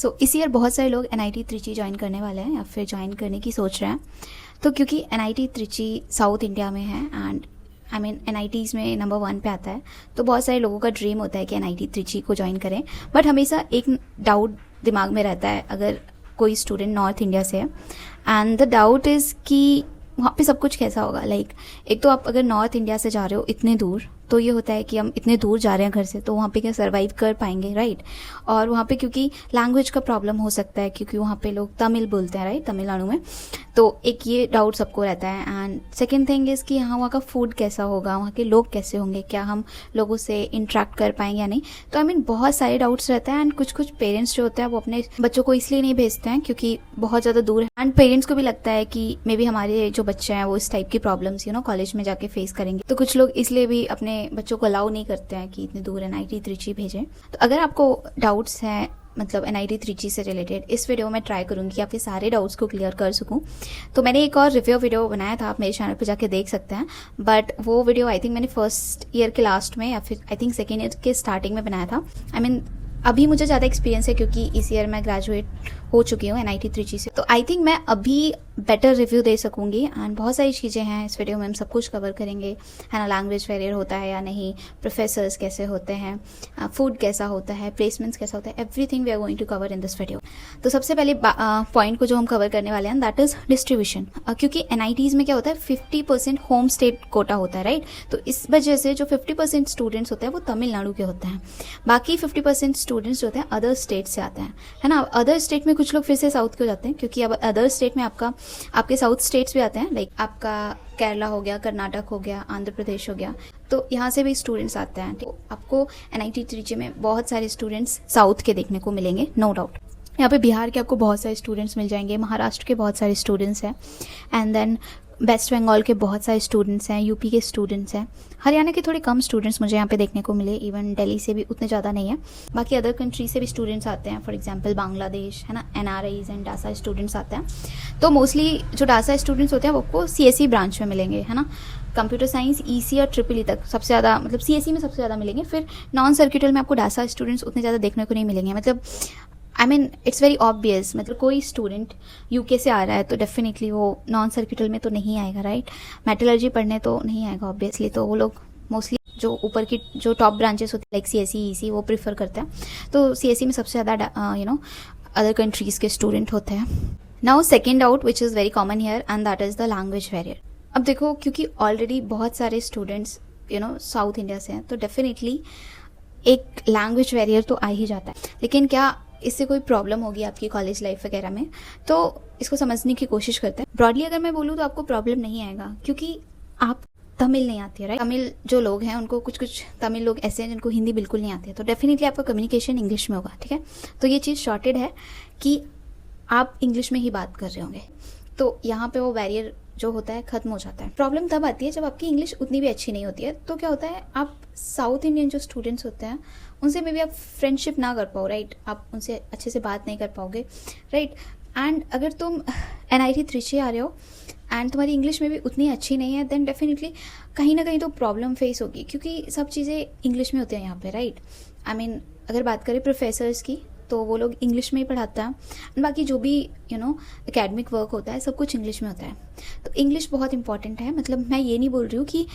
सो इस ईयर बहुत सारे लोग NIT त्रिची ज्वाइन करने वाले हैं या फिर ज्वाइन करने की सोच रहे हैं। तो क्योंकि NIT त्रिची साउथ इंडिया में है एंड NITs में नंबर 1 पे आता है, तो बहुत सारे लोगों का ड्रीम होता है कि NIT त्रिची को ज्वाइन करें। बट हमेशा एक डाउट दिमाग में रहता है अगर कोई स्टूडेंट नॉर्थ इंडिया से है, एंड द डाउट इज़ कि वहाँ पे सब कुछ कैसा होगा। एक तो आप अगर नॉर्थ इंडिया से जा रहे हो इतने दूर, तो ये होता है कि हम इतने दूर जा रहे हैं घर से, तो वहाँ पे क्या सर्वाइव कर पाएंगे, राइट। और वहाँ पे क्योंकि लैंग्वेज का प्रॉब्लम हो सकता है, क्योंकि वहाँ पे लोग तमिल बोलते हैं, राइट, तमिलनाडु में। तो एक ये डाउट सबको रहता है। एंड सेकेंड थिंग इज़ कि हाँ, वहाँ का फूड कैसा होगा, वहाँ के लोग कैसे होंगे, क्या हम लोगों से इंटरेक्ट कर पाएंगे या नहीं। तो बहुत सारे डाउट्स रहते हैं। एंड कुछ पेरेंट्स जो होते हैं वो अपने बच्चों को इसलिए नहीं भेजते हैं क्योंकि बहुत ज़्यादा दूर है, एंड पेरेंट्स को भी लगता है कि मे बी हमारे जो बच्चे हैं वो इस टाइप की प्रॉब्लम्स कॉलेज में जाके फेस करेंगे। तो कुछ लोग इसलिए भी अपने बच्चों को अलाउ नहीं करते हैं कि इतने दूर NIT त्रिची भेजें। तो अगर आपको डाउट्स हैं NIT त्रिची से रिलेटेड, इस वीडियो में ट्राई करूंगी कि आपके सारे डाउट्स को क्लियर कर सकूं। तो मैंने एक और रिव्यू वीडियो बनाया था, आप मेरे चैनल पे जाके देख सकते हैं। बट वो वीडियो आई थिंक मैंने फर्स्ट ईयर के लास्ट में या फिर आई थिंक सेकेंड ईयर के स्टार्टिंग में बनाया था। अभी मुझे ज़्यादा एक्सपीरियंस है क्योंकि इस ईयर मैं ग्रेजुएट हो चुकी हूँ NIT त्रिची से। तो आई थिंक मैं अभी बेटर रिव्यू दे सकूंगी। एंड बहुत सारी चीज़ें हैं इस वीडियो में, हम सब कुछ कवर करेंगे, है ना। लैंग्वेज बैरियर होता है या नहीं, प्रोफेसर्स कैसे होते हैं, फूड कैसा होता है, प्लेसमेंट्स कैसा होता है, everything we are going to cover in this video. तो सबसे पहले पॉइंट को जो हम कवर करने वाले हैं दैट इज डिस्ट्रीब्यूशन। क्योंकि NITs में क्या होता है, 50% होम स्टेट कोटा होता है, राइट। तो इस वजह से जो 50% स्टूडेंट्स होते हैं वो तमिलनाडु के होते हैं, बाकी 50% स्टूडेंट्स जो होते हैं अदर स्टेट से आते हैं, है ना। अदर स्टेट में कुछ लोग फिर से साउथ के हो जाते हैं, क्योंकि अब अदर स्टेट में आपके साउथ स्टेट्स भी आते हैं, लाइक आपका केरला हो गया, कर्नाटक हो गया, आंध्र प्रदेश हो गया, तो यहाँ से भी स्टूडेंट्स आते हैं। तो आपको NIT त्रिची में बहुत सारे स्टूडेंट्स साउथ के देखने को मिलेंगे, नो डाउट। यहाँ पे बिहार के आपको बहुत सारे स्टूडेंट्स मिल जाएंगे, महाराष्ट्र के बहुत सारे स्टूडेंट्स हैं, एंड देन वेस्ट बंगाल के बहुत सारे स्टूडेंट्स हैं, यूपी के स्टूडेंट्स हैं, हरियाणा के थोड़े कम स्टूडेंट्स मुझे यहाँ पे देखने को मिले, इवन दिल्ली से भी उतने ज़्यादा नहीं है। बाकी अदर कंट्री से भी स्टूडेंट्स आते हैं, फॉर एग्जांपल बांग्लादेश, है ना, NRIs एंड डासा स्टूडेंट्स आते हैं। तो मोस्टली जो डासा स्टूडेंट्स होते हैं वो आपको CSE ब्रांच में मिलेंगे, है ना। कंप्यूटर साइंस EC और EEE तक सबसे ज़्यादा, CSE में सबसे ज़्यादा मिलेंगे। फिर नॉन सर्किटल में आपको डासा स्टूडेंट्स उतने ज़्यादा देखने को नहीं मिलेंगे। इट्स वेरी ऑब्वियस, कोई स्टूडेंट UK से आ रहा है तो डेफिनेटली वो नॉन सर्किटल में तो नहीं आएगा, राइट। मेटलर्जी पढ़ने तो नहीं आएगा ऑब्वियसली। तो वो लोग मोस्टली जो ऊपर की जो टॉप ब्रांचेस होती है लाइक CSE EC वो प्रीफर करते हैं। तो CSE में सबसे ज़्यादा अदर कंट्रीज़ के स्टूडेंट होते हैं। Now second doubt which is very common here and that is the language barrier. अब देखो, क्योंकि ऑलरेडी बहुत सारे स्टूडेंट्स साउथ इंडिया से हैं, तो डेफिनेटली एक लैंग्वेज बैरियर तो आ ही जाता है। लेकिन क्या इससे कोई प्रॉब्लम होगी आपकी कॉलेज लाइफ वगैरह में, तो इसको समझने की कोशिश करते हैं। ब्रॉडली अगर मैं बोलूँ तो आपको प्रॉब्लम नहीं आएगा, क्योंकि आप तमिल नहीं आती है, राइट। तमिल जो लोग हैं उनको कुछ तमिल लोग ऐसे हैं जिनको हिंदी बिल्कुल नहीं आती है, तो डेफिनेटली आपका कम्युनिकेशन इंग्लिश में होगा, ठीक है। तो ये चीज़ शॉर्टेड है कि आप इंग्लिश में ही बात कर रहे होंगे, तो यहाँ पे वो बैरियर जो होता है ख़त्म हो जाता है। प्रॉब्लम तब आती है जब आपकी इंग्लिश उतनी भी अच्छी नहीं होती है। तो क्या होता है, आप साउथ इंडियन जो स्टूडेंट्स होते हैं उनसे मे बी आप फ्रेंडशिप ना कर पाओ, राइट। आप उनसे अच्छे से बात नहीं कर पाओगे, राइट। एंड अगर तुम NIT त्रिची आ रहे हो एंड तुम्हारी इंग्लिश में भी उतनी अच्छी नहीं है, देन डेफिनेटली कहीं ना कहीं तो प्रॉब्लम फेस होगी, क्योंकि सब चीज़ें इंग्लिश में होती हैं यहाँ पे, राइट। अगर बात करें प्रोफेसर्स की तो वो लोग इंग्लिश में ही पढ़ाता है। बाकी जो भी एकेडमिक वर्क होता है सब कुछ इंग्लिश में होता है। तो इंग्लिश बहुत इंपॉर्टेंट है। मैं ये नहीं बोल रही हूँ कि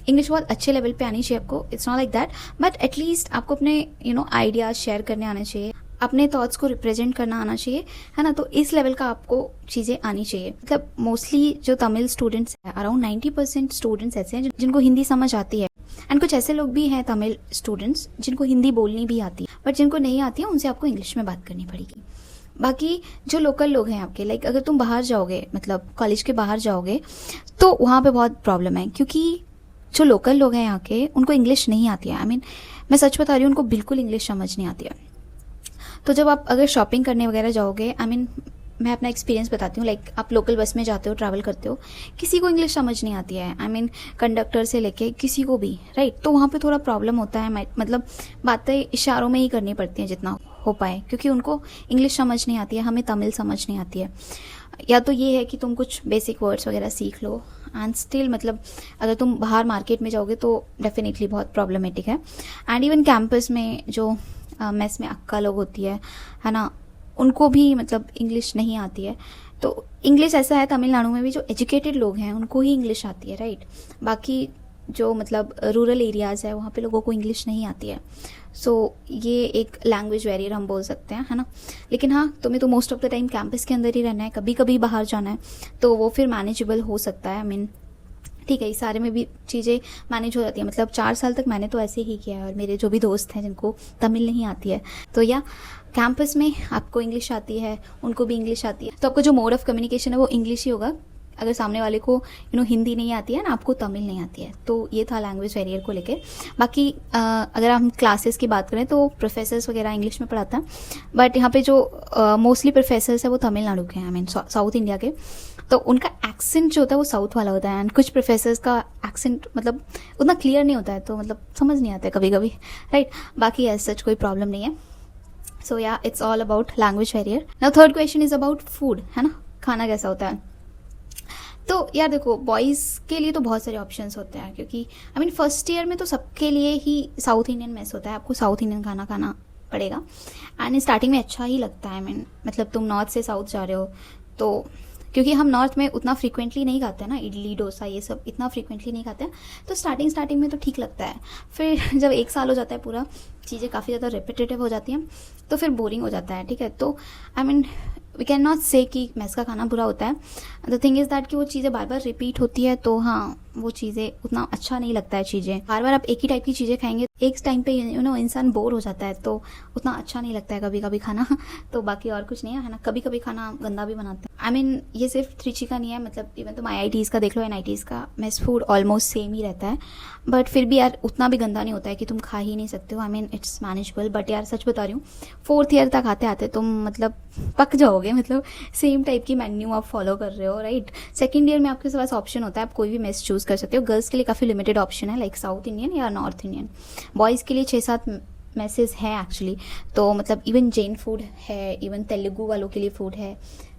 इंग्लिश बहुत अच्छे लेवल पे आनी चाहिए आपको, it's not like that, but at least आपको अपने आइडियाज शेयर करने आने चाहिए, अपने थॉट्स को रिप्रेजेंट करना आना चाहिए, है ना। तो इस लेवल का आपको चीज़ें आनी चाहिए। मोस्टली जो तमिल स्टूडेंट्स हैं, अराउंड 90% स्टूडेंट्स ऐसे हैं जिनको हिंदी समझ आती है, एंड कुछ ऐसे लोग भी हैं तमिल स्टूडेंट्स जिनको हिंदी बोलनी भी आती है, बट जिनको नहीं आती है उनसे आपको इंग्लिश में बात करनी पड़ेगी। बाकी जो लोकल लोग हैं आपके, लाइक अगर तुम बाहर जाओगे, कॉलेज के बाहर जाओगे, तो वहाँ पे बहुत प्रॉब्लम है, क्योंकि जो लोकल लोग हैं यहाँ के उनको इंग्लिश नहीं आती है। मैं सच बता रही हूँ, उनको बिल्कुल इंग्लिश समझ नहीं आती है। तो जब आप अगर शॉपिंग करने वगैरह जाओगे, मैं अपना एक्सपीरियंस बताती हूँ, लाइक आप लोकल बस में जाते हो, ट्रैवल करते हो, किसी को इंग्लिश समझ नहीं आती है, कंडक्टर से लेके किसी को भी, राइट। तो वहाँ पे थोड़ा प्रॉब्लम होता है, बातें इशारों में ही करनी पड़ती हैं जितना हो पाए, क्योंकि उनको इंग्लिश समझ नहीं आती है, हमें तमिल समझ नहीं आती है। या तो ये है कि तुम कुछ बेसिक वर्ड्स वगैरह सीख लो, एंड स्टिल अगर तुम बाहर मार्केट में जाओगे तो डेफिनेटली बहुत प्रॉब्लमेटिक है। एंड इवन कैंपस में जो मेस में अक्का लोग होती है ना, उनको भी मतलब इंग्लिश नहीं आती है। तो इंग्लिश ऐसा है तमिलनाडु में भी जो एजुकेटेड लोग हैं उनको ही इंग्लिश आती है, राइट। बाकी जो मतलब रूरल एरियाज़ है वहाँ पे लोगों को इंग्लिश नहीं आती है। सो ये एक लैंग्वेज बैरियर हम बोल सकते हैं, है ना। लेकिन हाँ, तुम्हें तो most of the time campus के अंदर ही रहना है, कभी कभी बाहर जाना है तो वो फिर मैनेजेबल हो सकता है। आई मीन ठीक है, इस सारे में भी चीज़ें मैनेज हो जाती है। मतलब 4 साल तक मैंने तो ऐसे ही किया है, और मेरे जो भी दोस्त हैं जिनको तमिल नहीं आती है, तो या कैंपस में आपको इंग्लिश आती है, उनको भी इंग्लिश आती है, तो आपका जो मोड ऑफ कम्युनिकेशन है वो इंग्लिश ही होगा। अगर सामने वाले को हिंदी नहीं आती है ना, आपको तमिल नहीं आती है। तो ये था लैंग्वेज बैरियर को लेके। बाकी अगर हम क्लासेस की बात करें तो प्रोफेसर्स वगैरह इंग्लिश में पढ़ाता है, बट यहाँ पे जो मोस्टली प्रोफेसर्स है वो तमिलनाडु के हैं, आई मीन साउथ इंडिया के। तो उनका एक्सेंट जो होता है वो साउथ वाला होता है, एंड कुछ प्रोफेसर्स का एक्सेंट मतलब उतना क्लियर नहीं होता है, तो मतलब समझ नहीं आता है कभी कभी, राइट। बाकी एज सच कोई प्रॉब्लम नहीं है। सो या it's all about language barrier. Now third question is about food, है ना, खाना कैसा होता है। तो यार देखो, बॉयज़ के लिए तो बहुत सारे ऑप्शंस होते हैं, क्योंकि आई मीन फर्स्ट ईयर में तो सबके लिए ही साउथ इंडियन मेस होता है, आपको साउथ इंडियन खाना खाना पड़ेगा। एंड स्टार्टिंग में अच्छा ही लगता है, आई मीन मतलब तुम नॉर्थ से साउथ जा रहे हो तो, क्योंकि हम नॉर्थ में उतना फ्रीक्वेंटली नहीं खाते हैं ना, इडली डोसा ये सब इतना फ्रीक्वेंटली नहीं खाते हैं, तो स्टार्टिंग में तो ठीक लगता है। फिर जब 1 साल हो जाता है पूरा, चीज़ें काफ़ी ज़्यादा रिपीटेटिव हो जाती हैं, तो फिर बोरिंग हो जाता है, ठीक है। तो I mean we can not say कि मेस का खाना बुरा होता है। द थिंग इज़ दैट कि वो चीज़ें बार बार रिपीट होती है, तो हाँ वो चीज़ें उतना अच्छा नहीं लगता है। चीज़ें बार बार आप एक ही टाइप की चीज़ें खाएंगे, एक टाइम पे इंसान बोर हो जाता है, तो उतना अच्छा नहीं लगता है कभी कभी खाना। तो बाकी और कुछ नहीं है ना, कभी कभी खाना गंदा भी बनाते हैं। आई मीन ये सिर्फ त्रिची का नहीं है, मतलब इवन तुम IITs का देख लो, NITs का मेस फूड ऑलमोस्ट सेम ही रहता है, बट फिर भी यार उतना भी गंदा नहीं होता है कि तुम खा ही नहीं सकते हो। I mean it's manageable. But यार सच बता रही हूँ, 4th ईयर तक आते आते तुम मतलब पक जाओगे, मतलब सेम टाइप की मेन्यू आप फॉलो कर रहे हो, राइट। सेकंड ईयर में आपके पास ऑप्शन होता है, आप कोई भी मेस चूज़ कर सकते हो। गर्ल्स के लिए काफ़ी लिमिटेड ऑप्शन है, लाइक साउथ इंडियन या नॉर्थ इंडियन। बॉयज़ के लिए 6-7 मैसेज हैं एक्चुअली, तो मतलब इवन जैन फूड है, इवन तेलुगु वालों के लिए फूड है,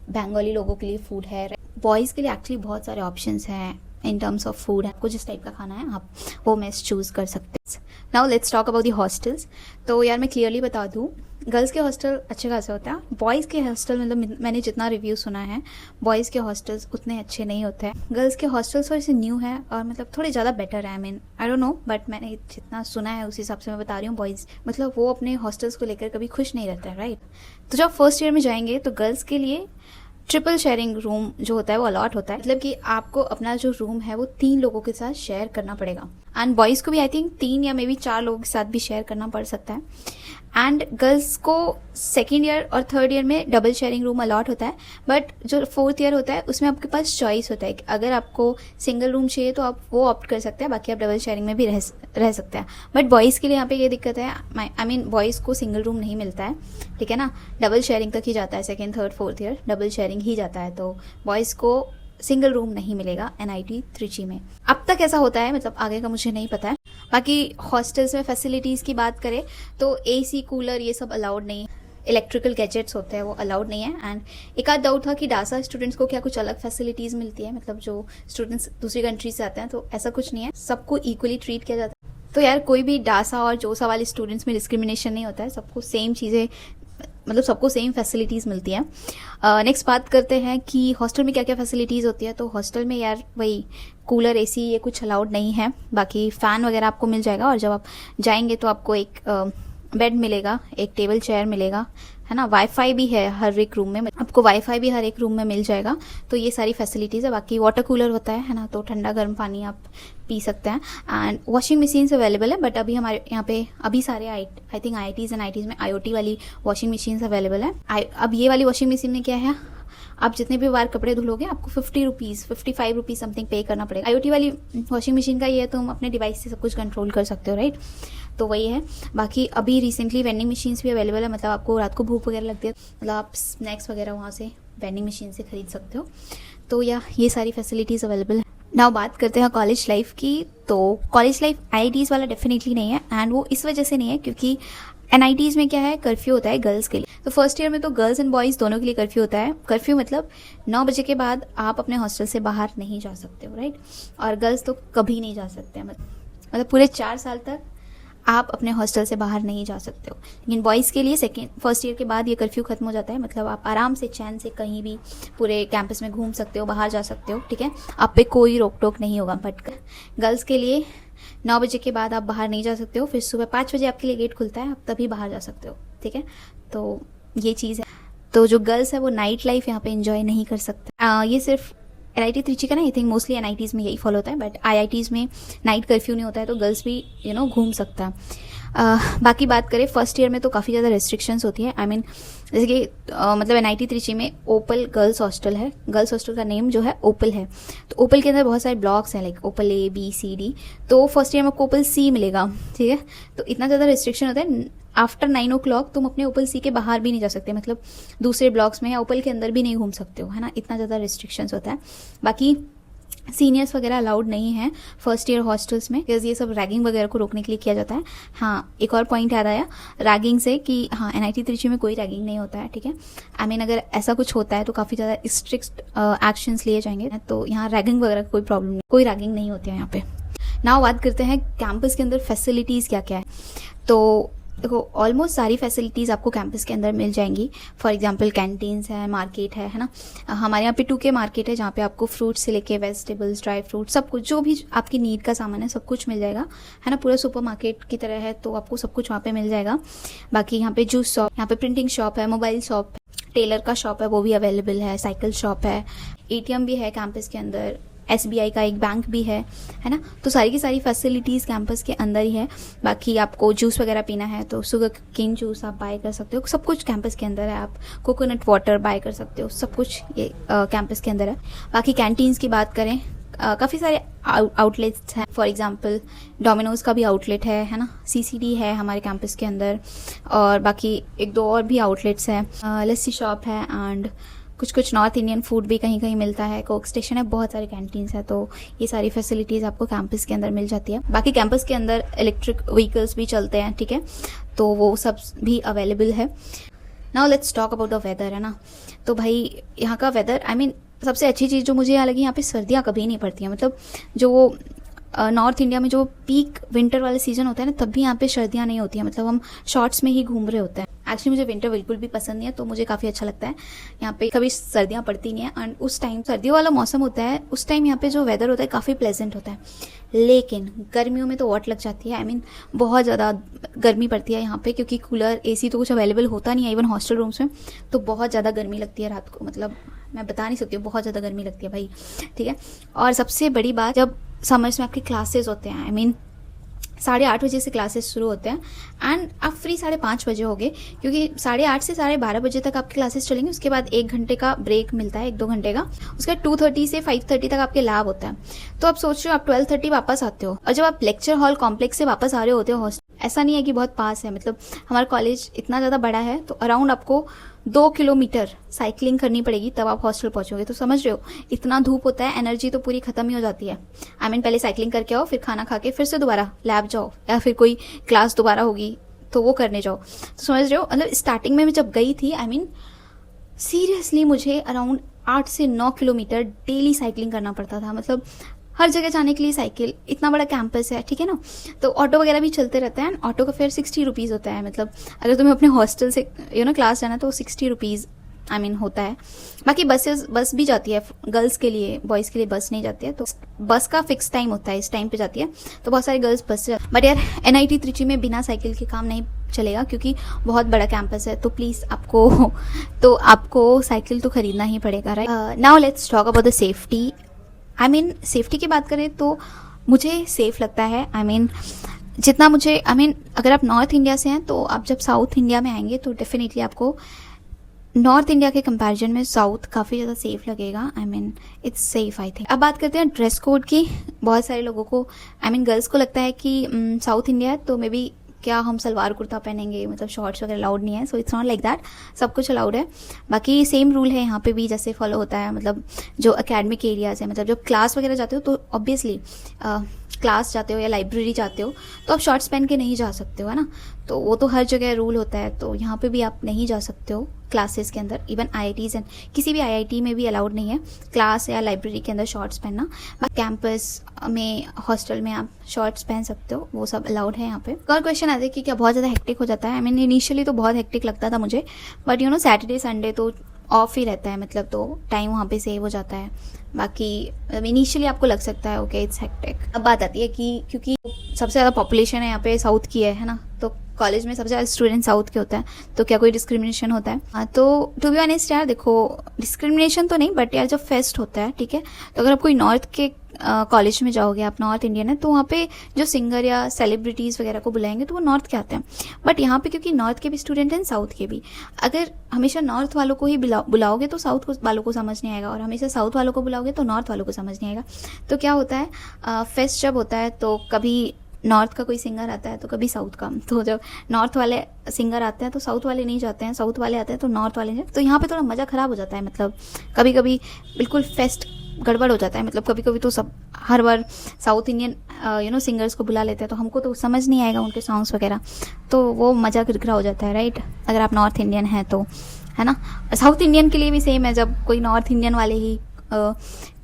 बंगाली लोगों के लिए फूड है। बॉयज़ के लिए एक्चुअली बहुत सारे ऑप्शंस हैं इन टर्म्स ऑफ फूड। आपको जिस टाइप का खाना है आप वो मेस चूज़ कर सकते हैं। Now let's talk about the hostels. तो यार मैं क्लियरली बता दूँ, गर्ल्स के हॉस्टल अच्छे खासे होते हैं। बॉयज़ के हॉस्टल मतलब मैंने जितना रिव्यू सुना है, बॉयज़ के हॉस्टल्स उतने अच्छे नहीं होते हैं। गर्ल्स के हॉस्टल्स थोड़े से न्यू है और मतलब थोड़े ज़्यादा बेटर है। I mean I don't know, but मैंने जितना सुना है उस हिसाब से मैं बता रही हूँ। बॉयज़ मतलब वो अपने हॉस्टल्स को लेकर कभी खुश नहीं रहता है, राइट। तो जब फर्स्ट ईयर में जाएंगे तो गर्ल्स के लिए ट्रिपल शेयरिंग रूम जो होता है वो अलॉट होता है, मतलब कि आपको अपना जो रूम है वो 3 लोगों के साथ शेयर करना पड़ेगा। एंड बॉयज़ को भी आई थिंक 3 या मे बी 4 लोगों के साथ भी शेयर करना पड़ सकता है। एंड गर्ल्स को सेकेंड ईयर और थर्ड ईयर में डबल शेयरिंग रूम अलॉट होता है, बट जो 4th ईयर होता है उसमें आपके पास चॉइस होता है कि अगर आपको सिंगल रूम चाहिए तो आप वो ऑप्ट कर सकते हैं, बाकी आप डबल शेयरिंग में भी रह सकते हैं। बट बॉयज़ के लिए यहाँ पे ये दिक्कत है, आई मीन बॉयज़ को सिंगल रूम नहीं मिलता है, ठीक है ना, डबल शेयरिंग तक ही जाता है। Second third 4th year double sharing ही जाता है, तो बॉयज़ को सिंगल रूम नहीं मिलेगा NIT त्रिची में। अब तक ऐसा होता है, मतलब आगे का मुझे नहीं पता है। बाकी हॉस्टल्स में फैसिलिटीज़ की बात करें तो AC कूलर ये सब अलाउड नहीं है, इलेक्ट्रिकल गैजेट्स होते हैं वो अलाउड नहीं है। एंड एक आध डाउट था कि डासा स्टूडेंट्स को क्या कुछ अलग फैसिलिटीज़ मिलती है, मतलब जो स्टूडेंट्स दूसरी कंट्री से आते हैं, तो ऐसा कुछ नहीं है, सबको इक्वली ट्रीट किया जाता है। तो यार कोई भी डासा और जोसा वाले स्टूडेंट्स में डिस्क्रिमिनेशन नहीं होता है, सबको सेम चीज़ें, मतलब सबको सेम फैसिलिटीज़ मिलती हैं। नेक्स्ट बात करते हैं कि हॉस्टल में क्या क्या फैसिलिटीज़ होती है। तो हॉस्टल में यार वही कूलर AC ये कुछ अलाउड नहीं है, बाकी फ़ैन वगैरह आपको मिल जाएगा। और जब आप जाएंगे तो आपको एक बेड मिलेगा, एक टेबल चेयर मिलेगा, है ना। वाईफाई भी है हर एक रूम में, आपको वाईफाई भी हर एक रूम में मिल जाएगा। तो ये सारी फैसिलिटीज़ है। बाकी वाटर कूलर होता है ना, तो ठंडा गर्म पानी आप पी सकते हैं। एंड वॉशिंग मशीन्स अवेलेबल है, बट अभी हमारे यहाँ पे अभी सारे I think IITs and IITs में IoT वाली वॉशिंग मशीन्स अवेलेबल है। अब ये वाली वॉशिंग मशीन में क्या है, आप जितने भी बार कपड़े धुलोगे आपको 50 रुपीज़ 55 रुपीज़ समथिंग पे करना पड़ेगा। IoT वाली वॉशिंग मशीन का ये है, तुम अपने डिवाइस से सब कुछ कंट्रोल कर सकते हो, राइट। तो वही है। बाकी अभी रिसेंटली वेंडिंग मशीन्स भी अवेलेबल है, मतलब आपको रात को भूख वगैरह लगती है, मतलब आप स्नैक्स वगैरह वहाँ से वेंडिंग मशीन से खरीद सकते हो। तो या ये सारी फैसिलिटीज़ अवेलेबल है। नाउ बात करते हैं कॉलेज लाइफ की। तो कॉलेज लाइफ IITs वाला डेफिनेटली नहीं है, एंड वो इस वजह से नहीं है क्योंकि NITs में क्या है, कर्फ्यू होता है गर्ल्स के लिए। तो फर्स्ट ईयर में तो गर्ल्स एंड बॉयज़ दोनों के लिए कर्फ्यू होता है। कर्फ्यू मतलब 9 बजे के बाद आप अपने हॉस्टल से बाहर नहीं जा सकते हो, राइट। और गर्ल्स तो कभी नहीं जा सकते हैं, मतलब पूरे 4 साल तक आप अपने हॉस्टल से बाहर नहीं जा सकते हो। लेकिन बॉयज़ के लिए फर्स्ट ईयर के बाद ये कर्फ्यू खत्म हो जाता है, मतलब आप आराम से चैन से कहीं भी पूरे कैंपस में घूम सकते हो, बाहर जा सकते हो, ठीक है, आप पे कोई रोक टोक नहीं होगा। बट गर्ल्स के लिए 9 बजे के बाद आप बाहर नहीं जा सकते हो, फिर सुबह 5 बजे आपके लिए गेट खुलता है, आप तभी बाहर जा सकते हो, ठीक है। तो ये चीज़ है। तो जो गर्ल्स है वो नाइट लाइफ यहाँ पे एंजॉय नहीं कर सकते। ये सिर्फ NIT त्रिची का ना, आई थिंक मोस्टली NITs में यही फॉलो होता है, बट IITs में नाइट कर्फ्यू नहीं होता है, तो गर्ल्स भी घूम सकता है। बाकी बात करें फर्स्ट ईयर में तो काफ़ी ज़्यादा रेस्ट्रिक्शंस होती है। आई मीन जैसे कि मतलब NIT त्रिची में ओपल गर्ल्स हॉस्टल है, गर्ल्स हॉस्टल का नेम जो है ओपल है। तो ओपल के अंदर बहुत सारे ब्लॉक्स हैं, like opal A B C D। तो फर्स्ट ईयर में आपको ओपल C मिलेगा, ठीक है। तो इतना ज़्यादा रेस्ट्रिक्शन होता है। आफ्टर 9 o'clock तुम अपने ओपल C के बाहर भी नहीं जा सकते, मतलब दूसरे ब्लॉक्स में या ओपल के अंदर भी नहीं घूम सकते हो, है ना, इतना ज़्यादा रिस्ट्रिक्शंस होता है। बाकी सीनियर्स वगैरह अलाउड नहीं है फर्स्ट ईयर हॉस्टल्स में, बिकॉज ये सब रैगिंग वगैरह को रोकने के लिए किया जाता है। हाँ, एक और पॉइंट याद आया रैगिंग से कि हाँ, NIT त्रिची में कोई रैगिंग नहीं होता है, ठीक है। आई मीन अगर ऐसा कुछ होता है तो काफ़ी ज़्यादा स्ट्रिक्ट एक्शंस लिए जाएंगे, तो यहाँ रैगिंग वगैरह कोई प्रॉब्लम नहीं, कोई रैगिंग नहीं होती है यहाँ पे। नाउ बात करते हैं कैंपस के अंदर फैसिलिटीज़ क्या क्या है। तो देखो ऑलमोस्ट सारी फैसिलिटीज़ आपको कैंपस के अंदर मिल जाएंगी। फॉर एग्जांपल कैंटीन्स है, मार्केट है ना। हमारे यहाँ पे 2K मार्केट है, जहाँ पे आपको फ्रूट से लेके वेजिटेबल्स, ड्राई फ्रूट, सब कुछ जो भी आपकी नीड का सामान है सब कुछ मिल जाएगा, है ना। पूरा सुपर मार्केट की तरह है, तो आपको सब कुछ वहाँ पे मिल जाएगा। बाकी यहाँ पे जूस शॉप, यहाँ पे प्रिंटिंग शॉप है, मोबाइल शॉप, टेलर का शॉप है, वो भी अवेलेबल है, साइकिल शॉप है, ATM भी है कैंपस के अंदर, SBI का एक बैंक भी है ना। तो सारी की सारी फैसिलिटीज़ कैंपस के अंदर ही है। बाकी आपको जूस वगैरह पीना है तो शुगर केन जूस आप बाय कर सकते हो, सब कुछ कैंपस के अंदर है। आप कोकोनट वाटर बाय कर सकते हो, सब कुछ ये कैंपस के अंदर है। बाकी कैंटीन्स की बात करें, काफ़ी सारे आउटलेट्स हैं। फॉर एग्जांपल डोमिनोज़ का भी आउटलेट है ना, CCD है हमारे कैंपस के अंदर, और बाकी 1-2 और भी आउटलेट्स हैं। लस्सी शॉप है, एंड कुछ नॉर्थ इंडियन फूड भी कहीं कहीं मिलता है, कोक स्टेशन है, बहुत सारे कैंटीन्स है। तो ये सारी फैसिलिटीज़ आपको कैंपस के अंदर मिल जाती है। बाकी कैंपस के अंदर इलेक्ट्रिक व्हीकल्स भी चलते हैं, ठीक है, तो वो सब भी अवेलेबल है। Now let's talk about the weather, है ना। तो भाई यहाँ का वेदर, आई मीन सबसे अच्छी चीज़ जो मुझे यहाँ लगी, यहाँ पे सर्दियाँ कभी नहीं पड़ती हैं। मतलब जो वो नॉर्थ इंडिया में जो पीक विंटर वाले सीजन होता है ना, तब भी यहाँ पे सर्दियाँ नहीं होती हैं, मतलब हम शॉर्ट्स में ही घूम रहे होते हैं। एक्चुअली मुझे विंटर बिल्कुल भी पसंद नहीं है, तो मुझे काफ़ी अच्छा लगता है। यहाँ पे कभी सर्दियाँ पड़ती नहीं है, एंड उस टाइम सर्दियों वाला मौसम होता है, उस टाइम यहाँ पे जो वेदर होता है काफ़ी प्लेजेंट होता है। लेकिन गर्मियों में तो वाट लग जाती है, आई मीन बहुत ज़्यादा गर्मी पड़ती है यहाँ पे, क्योंकि कूलर AC तो कुछ अवेलेबल होता नहीं है इवन हॉस्टल रूम्स में, तो बहुत ज़्यादा गर्मी लगती है रात को, मतलब मैं बता नहीं सकती हूँ, बहुत ज़्यादा गर्मी लगती है भाई, ठीक है। और सबसे बड़ी बात, जब समर्स में आपके क्लासेस होते हैं, आई मीन 8:30 बजे से क्लासेस शुरू होते हैं, एंड आप फ्री 5:30 बजे होगे, क्योंकि 8:30 से 12:30 बजे तक आपकी क्लासेस चलेंगे। उसके बाद 1 घंटे का ब्रेक मिलता है, 1-2 घंटे का। उसके बाद 2:30 से 5:30 तक आपके लैब होता है। तो आप सोच रहे हो आप 12:30 वापस आते हो, और जब आप लेक्चर हॉल कॉम्प्लेक्स से वापस आ रहे होते हो हॉस्टल, ऐसा नहीं है कि बहुत पास है, मतलब हमारा कॉलेज इतना ज़्यादा बड़ा है, तो अराउंड आपको 2 किलोमीटर साइकिलिंग करनी पड़ेगी तब आप हॉस्टल पहुंचोगे। तो समझ रहे हो इतना धूप होता है, एनर्जी तो पूरी खत्म ही हो जाती है। आई मीन पहले साइकिलिंग करके आओ, फिर खाना खा के फिर से दोबारा लैब जाओ, या फिर कोई क्लास दोबारा होगी तो वो करने जाओ। तो समझ रहे हो, मतलब स्टार्टिंग में मैं जब गई थी, आई मीन सीरियसली मुझे अराउंड 8 से 9 किलोमीटर डेली साइकिलिंग करना पड़ता था। मतलब हर जगह जाने के लिए साइकिल, इतना बड़ा कैंपस है, ठीक है ना। तो ऑटो वगैरह भी चलते रहते हैं, ऑटो का फेयर 60 रुपीज़ होता है। मतलब अगर तुम्हें अपने हॉस्टल से क्लास जाना तो 60 रुपीज़ आई मीन होता है। बाकी बस भी जाती है गर्ल्स के लिए, बॉयज़ के लिए बस नहीं जाती है। तो बस का फिक्स टाइम होता है, इस टाइम पे जाती है, तो बहुत सारे गर्ल्स बस से जाती है। बट यार NIT त्रिची में बिना साइकिल के काम नहीं चलेगा, क्योंकि बहुत बड़ा कैंपस है। तो प्लीज़ आपको साइकिल तो खरीदना ही पड़ेगा, right. Now let's talk about the safety. I mean safety की बात करें तो मुझे सेफ़ लगता है। आई मीन जितना मुझे, अगर आप नॉर्थ इंडिया से हैं तो आप जब साउथ इंडिया में आएंगे तो डेफिनेटली आपको नॉर्थ इंडिया के कंपैरिजन में साउथ काफ़ी ज़्यादा सेफ़ लगेगा। I mean it's safe I think. अब बात करते हैं ड्रेस कोड की। बहुत सारे लोगों को, गर्ल्स को लगता है कि साउथ इंडिया है तो मे बी क्या हम सलवार कुर्ता पहनेंगे, मतलब शॉर्ट्स वगैरह अलाउड नहीं है। So it's not like that, सब कुछ अलाउड है। बाकी सेम रूल है यहाँ पे भी जैसे फॉलो होता है। मतलब जो एकेडमिक एरियाज़ है, मतलब जब क्लास वगैरह जाते हो तो ऑब्वियसली क्लास जाते हो या लाइब्रेरी जाते हो तो आप शॉर्ट्स पहन के नहीं जा सकते हो, है ना। तो वो तो हर जगह रूल होता है, तो यहाँ पे भी आप नहीं जा सकते हो क्लासेस के अंदर। इवन IITs एंड किसी भी IIT में भी अलाउड नहीं है क्लास या लाइब्रेरी के अंदर शॉर्ट्स पहनना। कैंपस में, हॉस्टल में आप शॉर्ट्स पहन सकते हो, वो सब अलाउड है यहाँ पे। और क्वेश्चन आता है कि क्या बहुत ज़्यादा हेक्टिक हो जाता है? आई मीन इनिशियली तो बहुत हेक्टिक लगता था मुझे, but you know Saturday Sunday तो ऑफ ही रहता है, मतलब तो टाइम वहाँ पे सेव हो जाता है। बाकी इनिशियली आपको लग सकता है ओके इट्स हेक्टिक। अब बात आती है कि क्योंकि सबसे ज़्यादा पॉपुलेशन है यहाँ पे साउथ की है ना, तो कॉलेज में सबसे ज़्यादा स्टूडेंट साउथ के होता है, तो क्या कोई डिस्क्रिमिनेशन होता है? हाँ, तो टू बी ऑनेस्ट यार देखो, डिस्क्रिमिनेशन तो नहीं, बट यार जब फेस्ट होता है, ठीक है, तो अगर आप कोई नॉर्थ के कॉलेज में जाओगे, आप नॉर्थ इंडियन है, तो वहाँ पे जो सिंगर या सेलिब्रिटीज़ वगैरह को बुलाएंगे तो वो नॉर्थ के आते हैं। बट यहाँ पे क्योंकि नॉर्थ के भी स्टूडेंट हैं, साउथ के भी, अगर हमेशा नॉर्थ वालों को ही बुलाओगे तो साउथ वालों को समझ नहीं आएगा, और हमेशा साउथ वालों को बुलाओगे तो नॉर्थ वालों को समझ नहीं आएगा। तो क्या होता है, फेस्ट जब होता है तो कभी नॉर्थ का कोई सिंगर आता है तो कभी साउथ का, तो जब नॉर्थ वाले सिंगर आते हैं तो साउथ वाले नहीं जाते हैं, साउथ वाले आते हैं तो नॉर्थ वाले नहीं। तो यहाँ पे थोड़ा मज़ा ख़राब हो जाता है, मतलब कभी कभी बिल्कुल फेस्ट गड़बड़ हो जाता है। मतलब कभी कभी तो सब हर बार साउथ इंडियन सिंगर्स को बुला लेते हैं, तो हमको तो समझ नहीं आएगा उनके सॉन्ग्स वगैरह, तो वो मज़ा किरकिरा हो जाता है, राइट? अगर आप नॉर्थ इंडियन हैं तो, है ना। साउथ इंडियन के लिए भी सेम है, जब कोई नॉर्थ इंडियन वाले ही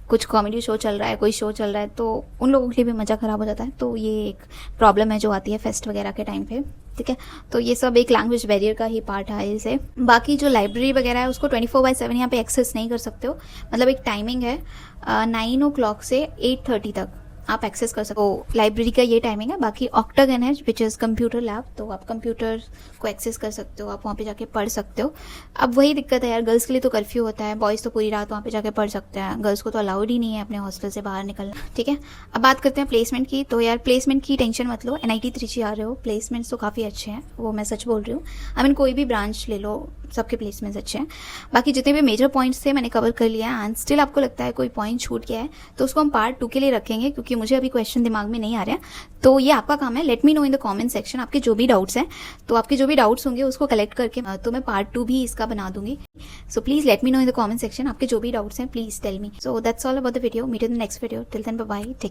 कुछ कॉमेडी शो चल रहा है, कोई शो चल रहा है, तो उन लोगों के लिए भी मज़ा ख़राब हो जाता है। तो ये एक प्रॉब्लम है जो आती है फेस्ट वगैरह के टाइम पे, ठीक है। तो ये सब एक लैंग्वेज बैरियर का ही पार्ट है इसे। बाकी जो लाइब्रेरी वगैरह है उसको 24/7 यहाँ पे एक्सेस नहीं कर सकते हो, मतलब एक टाइमिंग है 9 o'clock से 8:30 तक आप एक्सेस कर सकते हो। लाइब्रेरी का ये टाइमिंग है। बाकी ऑक्टागन है विच इज़ कंप्यूटर लैब, तो आप कंप्यूटर को एक्सेस कर सकते हो, आप वहाँ पे जाके पढ़ सकते हो। अब वही दिक्कत है यार, गर्ल्स के लिए तो कर्फ्यू होता है, बॉयज़ तो पूरी रात वहाँ पे जाके पढ़ सकते हैं, गर्ल्स को तो अलाउड ही नहीं है अपने हॉस्टल से बाहर निकलना, ठीक है। अब बात करते हैं प्लेसमेंट की। तो यार प्लेसमेंट की टेंशन मत लो, NIT त्रिची आ रहे हो, प्लेसमेंट्स तो काफ़ी अच्छे हैं, वो मैं सच बोल रही हूँ। आई मीन कोई भी ब्रांच ले लो, सबके प्लेसमेंट्स अच्छे हैं। बाकी जितने भी मेजर पॉइंट्स थे मैंने कवर कर लिया है, एंड स्टिल आपको लगता है कोई पॉइंट छूट गया है तो उसको हम पार्ट 2 के लिए रखेंगे, क्योंकि मुझे अभी क्वेश्चन दिमाग में नहीं आ रहा है। तो ये आपका काम है, late me know in the comment section आपके जो भी डाउट्स हैं। तो आपके जो भी डाउट्स होंगे उसको कलेक्ट करके तो मैं पार्ट 2 भी इसका बना दूंगी। So please let me know in the comment section आपके जो भी डाउट्स हैं, please tell me. So that's all about the video, meet in the next video, till then bye bye, take